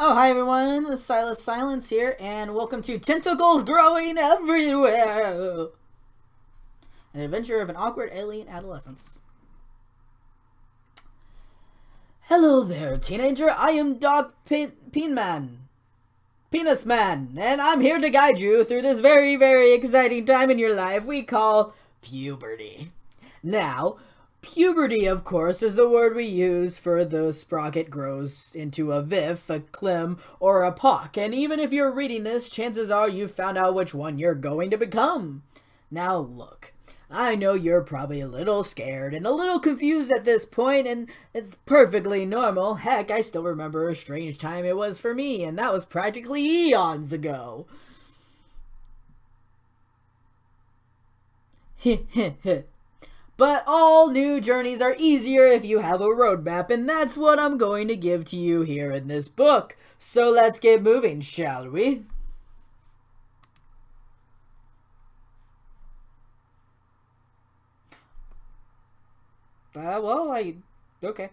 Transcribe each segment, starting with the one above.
Oh, hi everyone, Silas Silence here, and welcome to Tentacles Growing Everywhere! An adventure of an awkward alien adolescence. Hello there, teenager. I am Doc Penis Man, and I'm here to guide you through this very, very exciting time in your life we call puberty. Now, puberty, of course, is the word we use for the sprocket grows into a VIF, a clim, or a POC. And even if you're reading this, chances are you've found out which one you're going to become. Now look, I know you're probably a little scared and a little confused at this point, and it's perfectly normal. Heck, I still remember a strange time it was for me, and that was practically eons ago. But all new journeys are easier if you have a roadmap, and that's what I'm going to give to you here in this book. So let's get moving, shall we? Okay.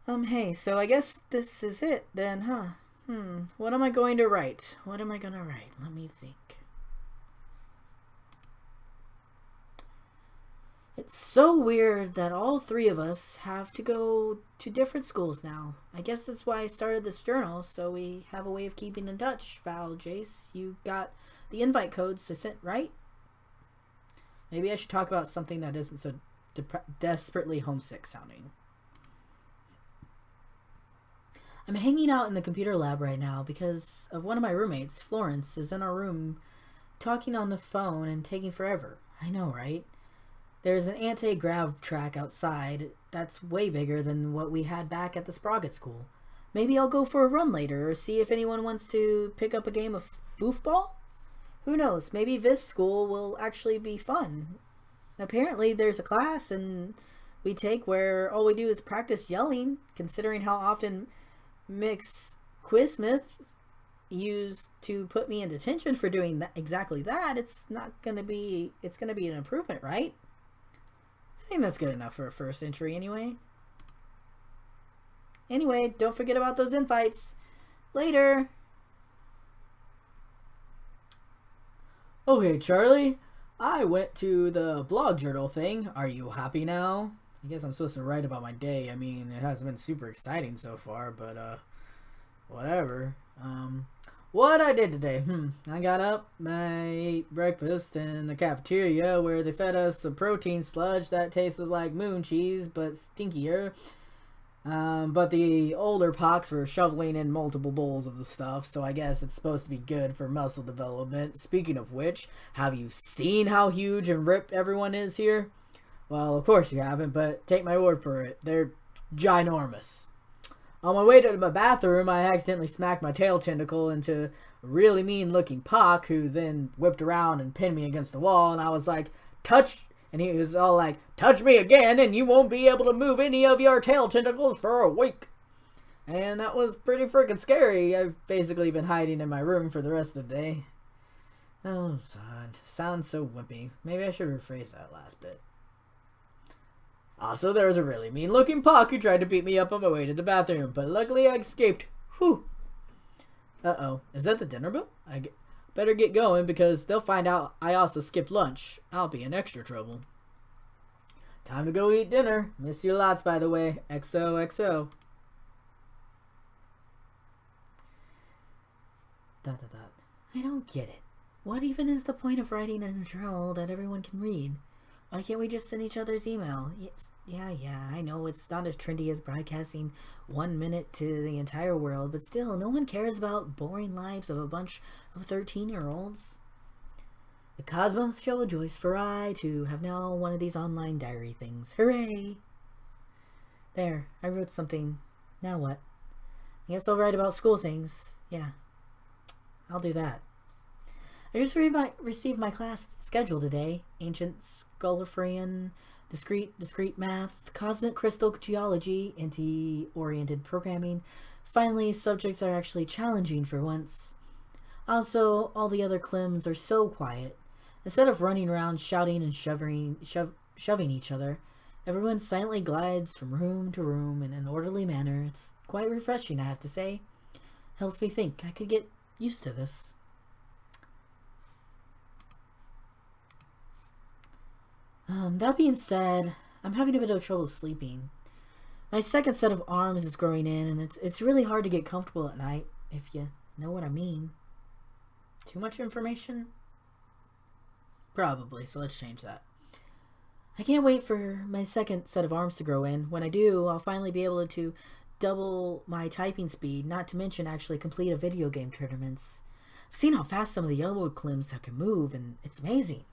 Hey, so I guess this is it then, huh? What am I going to write? What am I gonna write? Let me think. It's so weird that all three of us have to go to different schools now. I guess that's why I started this journal, so we have a way of keeping in touch. Val, Jace, you got the invite codes to send, right? Maybe I should talk about something that isn't so desperately homesick sounding. I'm hanging out in the computer lab right now because of one of my roommates. Florence is in our room talking on the phone and taking forever. I know, right? There's an anti-grav track outside that's way bigger than what we had back at the Sprocket School. Maybe I'll go for a run later or see if anyone wants to pick up a game of foofball? Who knows, maybe this school will actually be fun. Apparently there's a class and we take where all we do is practice yelling, considering how often Miss Quizsmith used to put me in detention for doing exactly that. It's gonna be an improvement, right? I think that's good enough for a first entry anyway. Anyway, don't forget about those invites. Later. Okay, Charlie. I went to the blog journal thing. Are you happy now? I guess I'm supposed to write about my day. I mean, it hasn't been super exciting so far, but whatever. What I did today? I got up, I ate breakfast in the cafeteria where they fed us a protein sludge that tasted like moon cheese but stinkier. But the older pox were shoveling in multiple bowls of the stuff, so I guess it's supposed to be good for muscle development. Speaking of which, have you seen how huge and ripped everyone is here? Well, of course you haven't, but take my word for it. They're ginormous. On my way to my bathroom, I accidentally smacked my tail tentacle into a really mean-looking Pock, who then whipped around and pinned me against the wall, and I was like, touch... And he was all like, touch me again and you won't be able to move any of your tail tentacles for a week. And that was pretty freaking scary. I've basically been hiding in my room for the rest of the day. Oh, God. Sounds so wimpy. Maybe I should rephrase that last bit. Also, there was a really mean-looking Pock who tried to beat me up on my way to the bathroom, but luckily I escaped. Whew. Uh-oh. Is that the dinner bell? Better get going because they'll find out I also skipped lunch. I'll be in extra trouble. Time to go eat dinner. Miss you lots, by the way. XOXO. I don't get it. What even is the point of writing in a journal that everyone can read? Why can't we just send each other's email? Yes. Yeah, I know it's not as trendy as broadcasting 1 minute to the entire world, but still, no one cares about boring lives of a bunch of 13-year-olds. The cosmos shall rejoice, for I, too, have now one of these online diary things. Hooray! There, I wrote something. Now what? I guess I'll write about school things. Yeah, I'll do that. I just received my class schedule today. Ancient Sculafrian... Discrete math, cosmic crystal geology, anti-oriented programming. Finally, subjects are actually challenging for once. Also, all the other clims are so quiet. Instead of running around shouting and shoving each other, everyone silently glides from room to room in an orderly manner. It's quite refreshing, I have to say. Helps me think I could get used to this. That being said, I'm having a bit of trouble sleeping. My second set of arms is growing in, and it's really hard to get comfortable at night, if you know what I mean. Too much information? Probably, so let's change that. I can't wait for my second set of arms to grow in. When I do, I'll finally be able to double my typing speed, not to mention actually complete a video game tournaments. I've seen how fast some of the yellow clims can move, and it's amazing.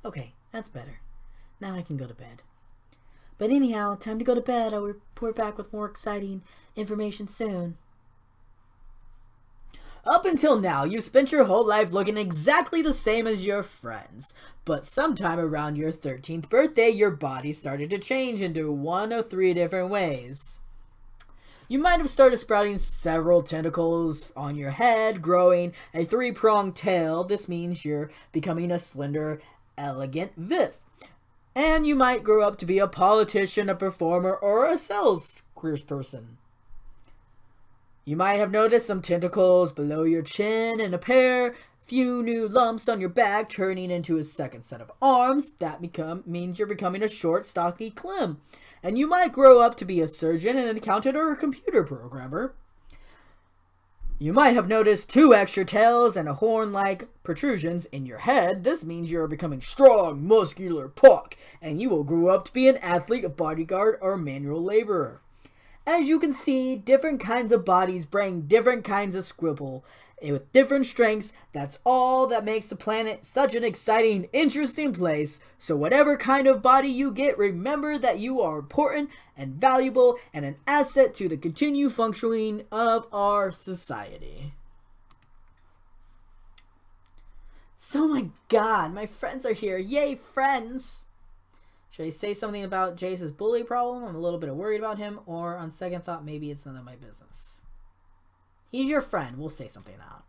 Okay, that's better. Now I can go to bed. But anyhow, time to go to bed. I'll report back with more exciting information soon. Up until now, you've spent your whole life looking exactly the same as your friends. But sometime around your 13th birthday, your body started to change into one of 3 different ways. You might have started sprouting several tentacles on your head, growing a 3-pronged tail. This means you're becoming a slender, elegant Vith. And you might grow up to be a politician, a performer, or a sales person. You might have noticed some tentacles below your chin and a few new lumps on your back, turning into a second set of arms. That means you're becoming a short, stocky clim. And you might grow up to be a surgeon, an accountant, or a computer programmer. You might have noticed 2 extra tails and a horn-like protrusions in your head. This means you're becoming strong, muscular puck, and you will grow up to be an athlete, a bodyguard, or a manual laborer. As you can see, different kinds of bodies bring different kinds of scribble with different strengths. That's all that makes the planet such an exciting, interesting place. So whatever kind of body you get, remember that you are important and valuable and an asset to the continued functioning of our society. So my god, my friends are here. Yay, friends! Should I say something about Jace's bully problem? I'm a little bit worried about him. Or on second thought, maybe it's none of my business. He's your friend. We'll say something out.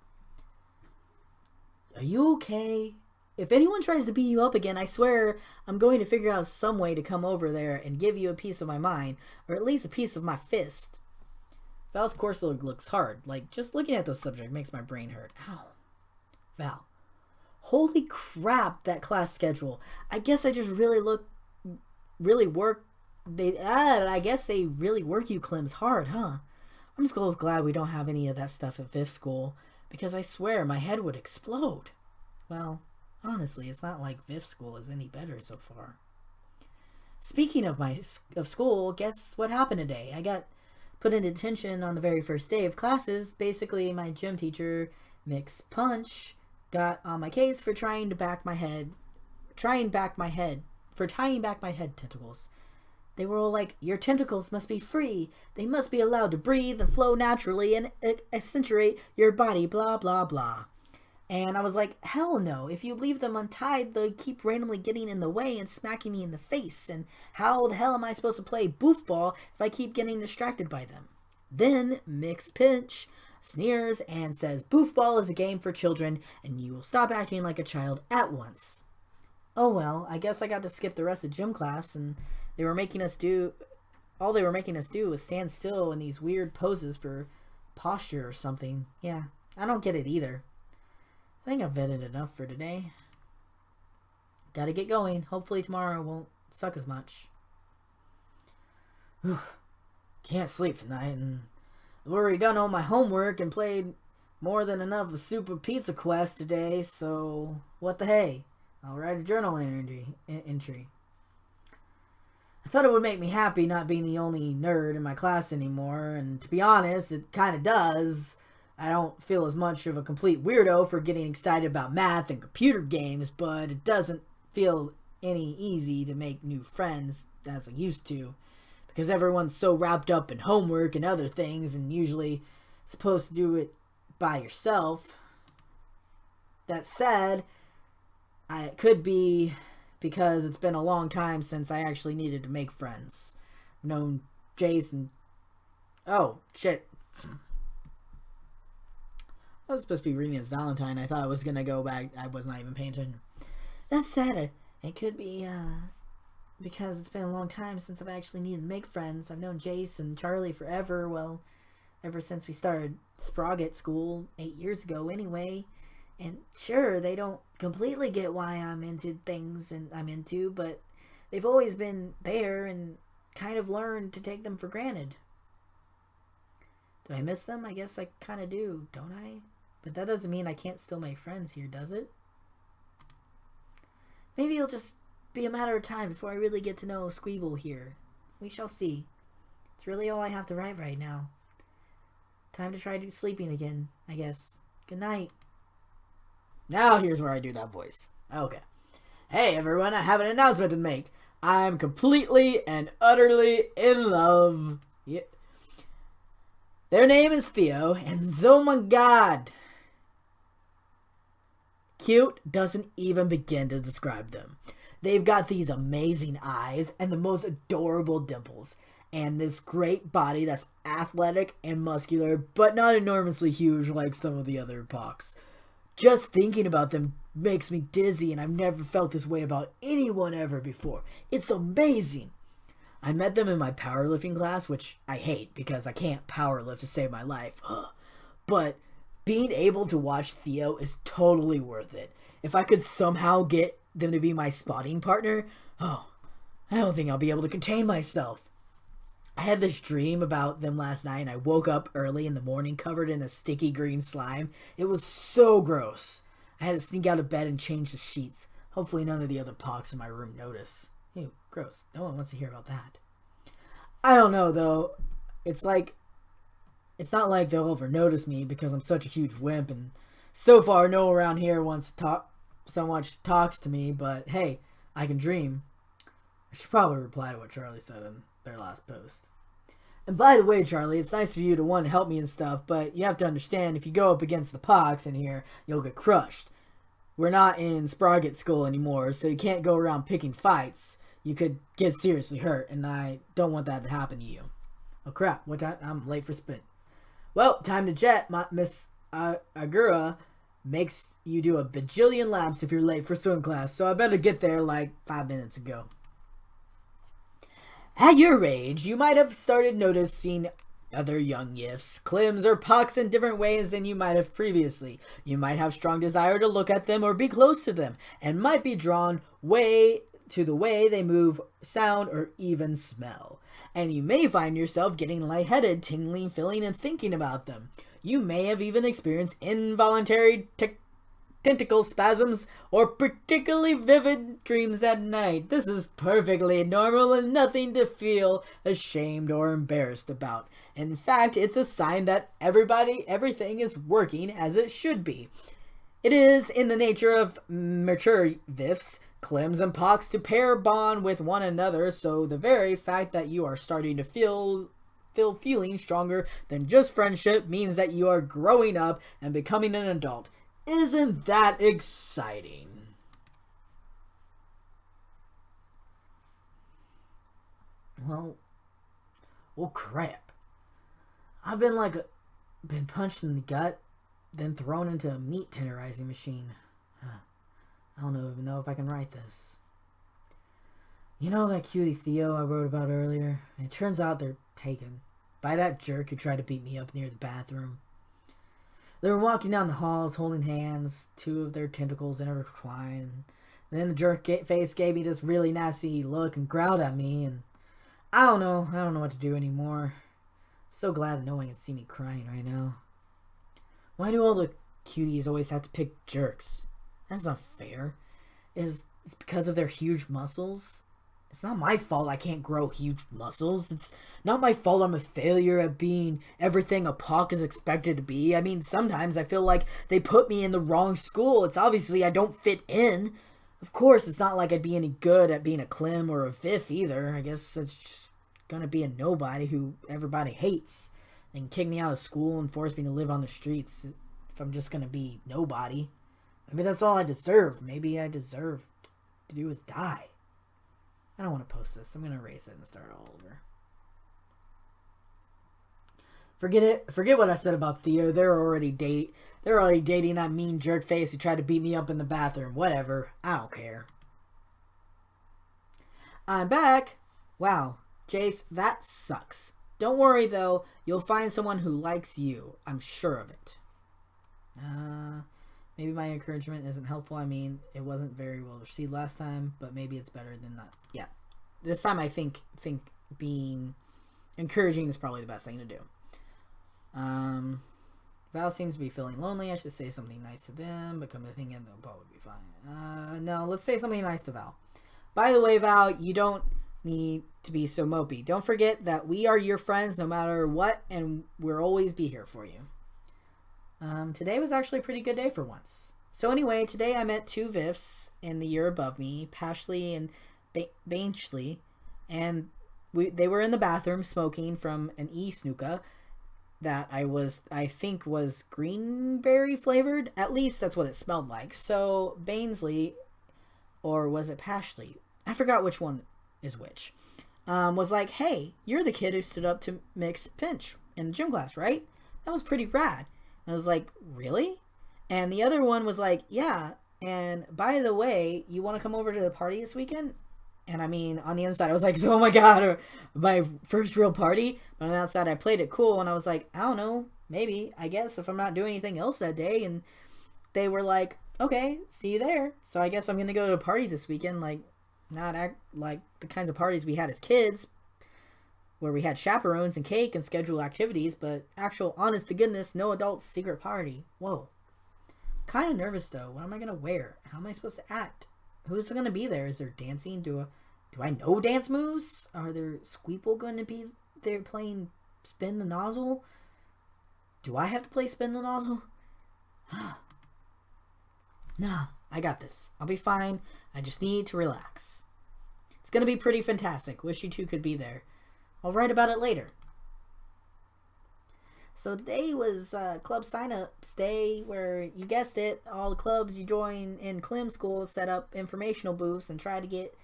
Are you okay? If anyone tries to beat you up again, I swear I'm going to figure out some way to come over there and give you a piece of my mind. Or at least a piece of my fist. Val's course looks hard. Like, just looking at this subject makes my brain hurt. Ow. Val. Holy crap, that class schedule. I guess I just really work you clims hard, huh? I'm just glad we don't have any of that stuff at fifth school, because I swear my head would explode. Well, honestly, it's not like fifth school is any better so far. Speaking of school, guess what happened today? I got put in detention on the very first day of classes. Basically, my gym teacher, Mix Punch, got on my case for tying back my head tentacles. They were all like, your tentacles must be free. They must be allowed to breathe and flow naturally and accentuate your body, blah, blah, blah. And I was like, hell no. If you leave them untied, they keep randomly getting in the way and smacking me in the face. And how the hell am I supposed to play boofball if I keep getting distracted by them? Then Mix Pinch sneers and says, boofball is a game for children and you will stop acting like a child at once. Oh well, I guess I got to skip the rest of gym class, and all they were making us do was stand still in these weird poses for posture or something. Yeah, I don't get it either. I think I've vetted enough for today. Gotta get going. Hopefully tomorrow won't suck as much. Can't sleep tonight, and I've already done all my homework and played more than enough of Super Pizza Quest today, so what the hey? I'll write a journal entry. I thought it would make me happy not being the only nerd in my class anymore, and to be honest, it kind of does. I don't feel as much of a complete weirdo for getting excited about math and computer games, but it doesn't feel any easy to make new friends as I used to, because everyone's so wrapped up in homework and other things, and usually supposed to do it by yourself. That said, it could be because it's been a long time since I actually needed to make friends. I've known Jason. Oh, shit. I was supposed to be reading as Valentine. I thought I was going to go back. I was not even paying attention. That said, it could be because it's been a long time since I've actually needed to make friends. I've known Jace and Charlie forever. Well, ever since we started Sprog at school 8 years ago anyway. And sure, they don't completely get why I'm into things and I'm into, but they've always been there and kind of learned to take them for granted. Do I miss them? I guess I kind of do, don't I? But that doesn't mean I can't still make friends here, does it? Maybe it'll just be a matter of time before I really get to know Squeeble here. We shall see. It's really all I have to write right now. Time to try sleeping again, I guess. Good night. Now here's where I do that voice. Okay. Hey everyone, I have an announcement to make. I'm completely and utterly in love. Yeah. Their name is Theo, and oh my god. Cute doesn't even begin to describe them. They've got these amazing eyes and the most adorable dimples. And this great body that's athletic and muscular, but not enormously huge like some of the other pox. Just thinking about them makes me dizzy, and I've never felt this way about anyone ever before. It's amazing. I met them in my powerlifting class, which I hate because I can't powerlift to save my life. Ugh. But being able to watch Theo is totally worth it. If I could somehow get them to be my spotting partner, I don't think I'll be able to contain myself. I had this dream about them last night, and I woke up early in the morning covered in a sticky green slime. It was so gross. I had to sneak out of bed and change the sheets. Hopefully none of the other pox in my room notice. Ew, gross. No one wants to hear about that. I don't know, though. It's not like they'll ever notice me because I'm such a huge wimp, and so far no one around here wants to talk so much talks to me, but hey, I can dream. I should probably reply to what Charlie said in their last post. And by the way, Charlie, it's nice of you to want to help me and stuff, but you have to understand, if you go up against the pox in here, you'll get crushed. We're not in Sproget school anymore, so you can't go around picking fights. You could get seriously hurt, and I don't want that to happen to you. Oh crap, what time? I'm late for spin. Well, time to jet. Miss Agura makes you do a bajillion laps if you're late for swim class, so I better get there like 5 minutes ago. At your age, you might have started noticing other young Yifs, Clims, or Pucks in different ways than you might have previously. You might have strong desire to look at them or be close to them, and might be drawn to the way they move, sound, or even smell. And you may find yourself getting lightheaded, tingling, feeling, and thinking about them. You may have even experienced involuntary tentacle spasms or particularly vivid dreams at night. This is perfectly normal and nothing to feel ashamed or embarrassed about. In fact, it's a sign that everything is working as it should be. It is in the nature of mature Vifs, Clims, and Pox to pair bond with one another, so the very fact that you are starting to feel feeling stronger than just friendship means that you are growing up and becoming an adult. Isn't that exciting? Well, crap. I've been punched in the gut, then thrown into a meat tenderizing machine. I don't even know if I can write this. You know that cutie Theo I wrote about earlier? It turns out they're taken by that jerk who tried to beat me up near the bathroom. They were walking down the halls holding hands, two of their tentacles intertwined. And then the jerk face gave me this really nasty look and growled at me, and I don't know what to do anymore. So glad that no one can see me crying right now. Why do all the cuties always have to pick jerks? That's not fair. It's because of their huge muscles? It's not my fault I can't grow huge muscles. It's not my fault I'm a failure at being everything a Pock is expected to be. I mean, sometimes I feel like they put me in the wrong school. It's obviously I don't fit in. Of course, it's not like I'd be any good at being a Clem or a Vif either. I guess it's just gonna be a nobody who everybody hates and kick me out of school and force me to live on the streets if I'm just gonna be nobody. Maybe that's all I deserve. Maybe I deserve to do is die. I don't want to post this. I'm going to erase it and start all over. Forget it. Forget what I said about Theo. They're already dating that mean jerk face who tried to beat me up in the bathroom. Whatever. I don't care. I'm back. Wow. Jace, that sucks. Don't worry, though. You'll find someone who likes you. I'm sure of it. Maybe my encouragement isn't helpful. I mean, it wasn't very well received last time, but maybe it's better than that. Yeah. This time I think being encouraging is probably the best thing to do. Val seems to be feeling lonely. I should say something nice to them, but come to think of it, they'll probably be fine. No, let's say something nice to Val. By the way, Val, you don't need to be so mopey. Don't forget that we are your friends no matter what, and we'll always be here for you. Today was actually a pretty good day for once. So anyway, today I met two Vifs in the year above me, Pashley and Banchley, and they were in the bathroom smoking from an e-snooka that I think was greenberry flavored. At least that's what it smelled like. So Bainsley, or was it Pashley? I forgot which one is which. Was like, hey, you're the kid who stood up to mix pinch in the gym class, right? That was pretty rad. And I was like, really? And the other one was like, yeah. And by the way, you want to come over to the party this weekend? And I mean, on the inside, I was like, oh my God, my first real party. But on the outside, I played it cool. And I was like, I don't know, maybe, I guess, if I'm not doing anything else that day. And they were like, okay, see you there. So I guess I'm going to go to a party this weekend. Like, not act like the kinds of parties we had as kids, where we had chaperones and cake and scheduled activities, but actual honest to goodness, no adult secret party. Whoa. Kind of nervous though. What am I going to wear? How am I supposed to act? Who's going to be there? Is there dancing? Do I know dance moves? Are there Squeeple going to be there playing Spin the Nozzle? Do I have to play Spin the Nozzle? Nah, I got this. I'll be fine. I just need to relax. It's going to be pretty fantastic. Wish you two could be there. I'll write about it later. So today was club sign-ups day, where you guessed it, all the clubs you join in Clem School set up informational booths and try to get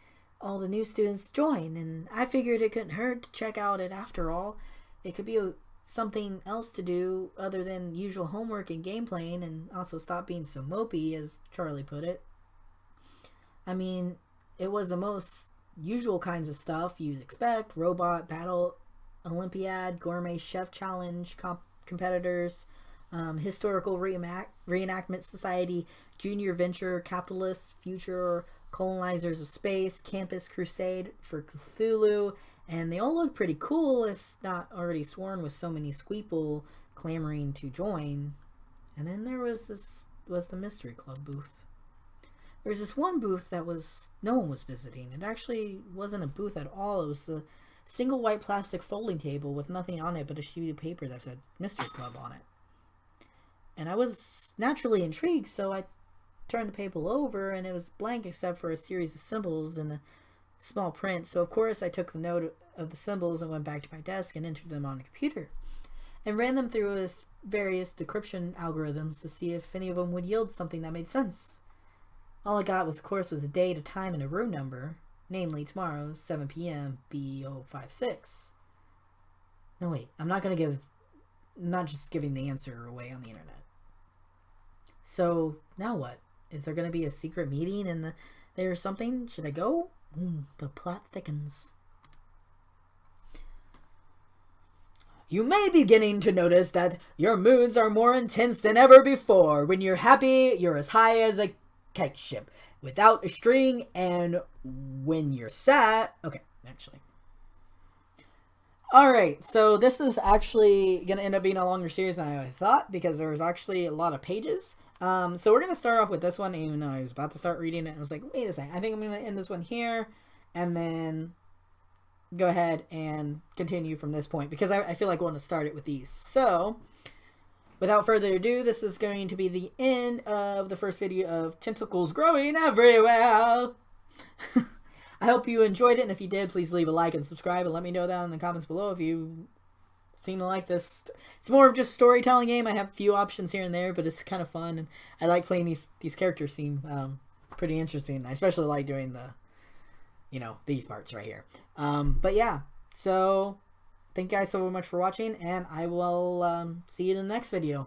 all the new students to join. And I figured it couldn't hurt to check out it after all. It could be something else to do other than usual homework and game playing, and also stop being so mopey, as Charlie put it. I mean, it was the most usual kinds of stuff you'd expect: robot battle, Olympiad, gourmet chef challenge, competitors, historical reenactment society, junior venture capitalists, future colonizers of space, campus crusade for Cthulhu, and they all look pretty cool, if not already sworn with so many Squeeple clamoring to join. And then there was the mystery club booth. There's this one booth that no one was visiting. It actually wasn't a booth at all. It was a single white plastic folding table with nothing on it but a sheet of paper that said Mystery Club on it. And I was naturally intrigued, so I turned the paper over, and it was blank except for a series of symbols and a small print. So of course I took the note of the symbols and went back to my desk and entered them on the computer and ran them through various decryption algorithms to see if any of them would yield something that made sense. All I got was, of course, was a date, a time, and a room number, namely tomorrow, 7 p.m. B056. No, wait, I'm not just giving the answer away on the internet. So, now what? Is there going to be a secret meeting and there or something? Should I go? The plot thickens. You may be beginning to notice that your moods are more intense than ever before. When you're happy, you're as high as a kite ship without a string, and when you're sad... Okay, actually. Alright, so this is actually going to end up being a longer series than I thought, because there was actually a lot of pages. So we're going to start off with this one, even though I was about to start reading it. I was like, wait a second, I think I'm going to end this one here, and then go ahead and continue from this point, because I feel like I want to start it with these. So, without further ado, this is going to be the end of the first video of Tentacles Growing Everywhere. I hope you enjoyed it, and if you did, please leave a like and subscribe, and let me know down in the comments below if you seem to like this. It's more of just a storytelling game. I have a few options here and there, but it's kind of fun, and I like playing these characters. Seem pretty interesting. I especially like doing these parts right here. But yeah, so thank you guys so much for watching, and I will see you in the next video.